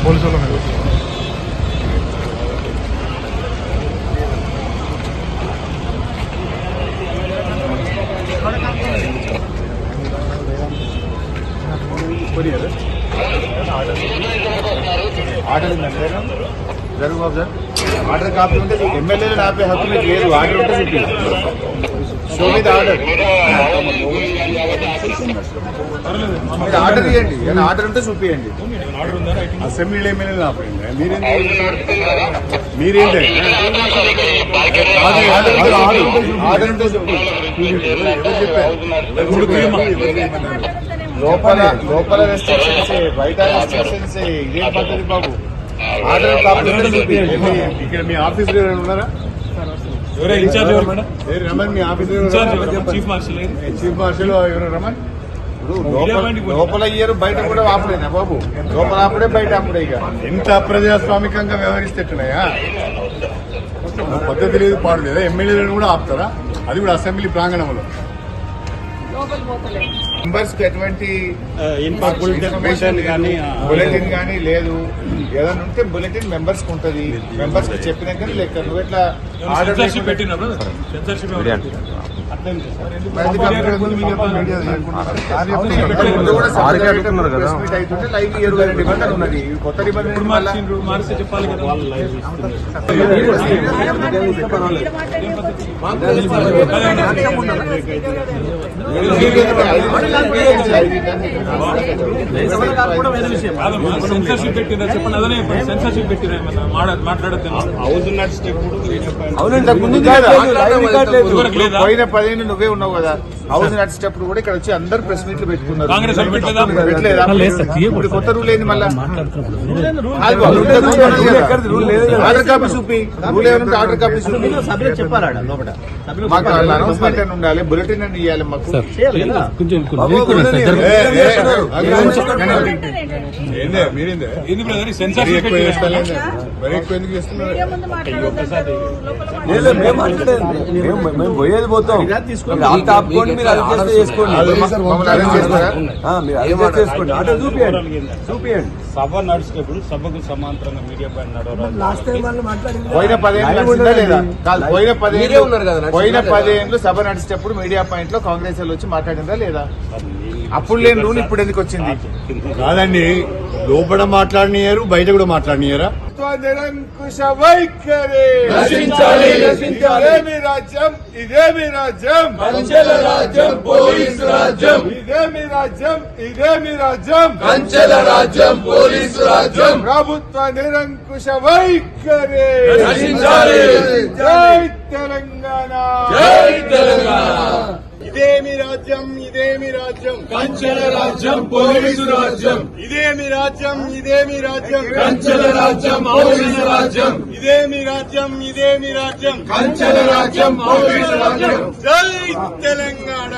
Police వాళ్ళ మీద order జరుగు బాబు సార్ ఆర్డర్ కాపీ ఉంటే ఎమ్మెల్యేలు ఆపే హక్కు మీకు లేదు. ఆర్డర్ ఉంటే చెప్పి షో మీద ఆర్డర్ ఆర్డర్ ఇవ్వండి. ఆర్డర్ ఉంటే చూపియండి. అసెంబ్లీలో ఎమ్మెల్యేలు ఆపండి. మీరేంటి ఆర్డర్ ఉంటే చూపి లోపల రెస్ట్రిక్షన్స్ బయట రెస్ట్రిక్షన్స్ ఇదే పద్ధతి బాబు. ఆర్డర్ కాపీ ఉంటే చూపియండి. ఇక్కడ మీ ఆఫీసులో ఉన్నారా? రమన్ మీ ఆఫీసులో చీఫ్ మార్షల్ ఎవరు రమన్? లోపల ఇయ్యరు బయట కూడా ఆపలేనా బాబు? లోపల ఆపడే బయట ఆపడే. ఇక ఎంత అప్రజాస్వామికంగా వ్యవహరిస్తేట్టున్నాయా? పద్ధతి లేదు, పాడు లేదా? ఎమ్మెల్యేలను కూడా ఆపుతారా? అది కూడా అసెంబ్లీ ప్రాంగణంలో. మెంబర్స్ కి ఎటువంటి బులెటిన్ కానీ లేదు. ఏదైనా ఉంటే బులెటిన్ మెంబర్స్ కి ఉంటది. మెంబర్స్ కి చెప్పినాక లెక్క. నువ్వు ఎట్లా ఆర్డర్ అవుతుంటే లైవ్ 7 నిబంధనలు ఉన్నది. కొత్త నిబంధన చెప్పాలి కదా. సెన్సర్షిప్ పెట్టిందా చెప్పండి. అదనే సెన్సర్షిప్ పెట్టినా మాట్లాడద్దు. పోయిన 10 ఏళ్ళు నువ్వే ఉన్నావు కదా. హౌస్ నడిచేటప్పుడు కూడా ఇక్కడ వచ్చి అందరు ప్రెస్ మీట్లు పెట్టుకున్నారు. పెట్టలేదా? ఇప్పుడు కొత్త రూల్ ఏంది మళ్ళా? ఆర్డర్ కాపీ చూపి. రూల్ ఏమంటే ఆర్డర్ కాపీ చూపి. మాకు అనౌన్స్మెంట్ అని ఉండాలి, బులెటిన్ అని ఇవ్వాలి మాకు. మేము పోయేది పోతాం. ఆపుకోండి, మీరు అడ్జస్ట్ చేసుకోండి. ఆర్డర్ చూపియండి. సభ నడిచేటప్పుడు సభకు సమాంతరంగా మీడియా పైన పోయిన 10 ఏళ్ళు సభ నడిచేటప్పుడు మీడియా పాయింట్ లో కాంగ్రెస్ వాళ్ళు వచ్చి మాట్లాడిందా లేదా? అప్పుడు లేని రూల్ ఇప్పుడు ఎందుకు వచ్చింది? కాదండి, లోపల మాట్లాడినారు, బయట కూడా మాట్లాడినారా? నిరంకుశ వైఖరి ఇదేమి రాజ్యం, ఇదేమి రాజ్యం, కంచెల రాజ్యం, పోలీసు రాజ్యం. ఇదేమి రాజ్యం, ఇదేమి రాజ్యం, కంచెల రాజ్యం, పోలీసు రాజ్యం. ప్రభుత్వ నిరంకుశ వైఖరి. జై తెలంగాణ, జై తెలంగాణ. ఇదేమి రాజ్యం, ఇదేమి రాజ్యం, కంచెల రాజ్యం, పోలీసు రాజ్యం. ఇదేమి రాజ్యం, ఇదేమి రాజ్యం, కంచెల రాజ్యం, పోలీసు రాజ్యం. ఇదేమి రాజ్యం, ఇదేమి రాజ్యం, కంచెల రాజ్యం, పోలీసు రాజ్యం. జై తెలంగాణ.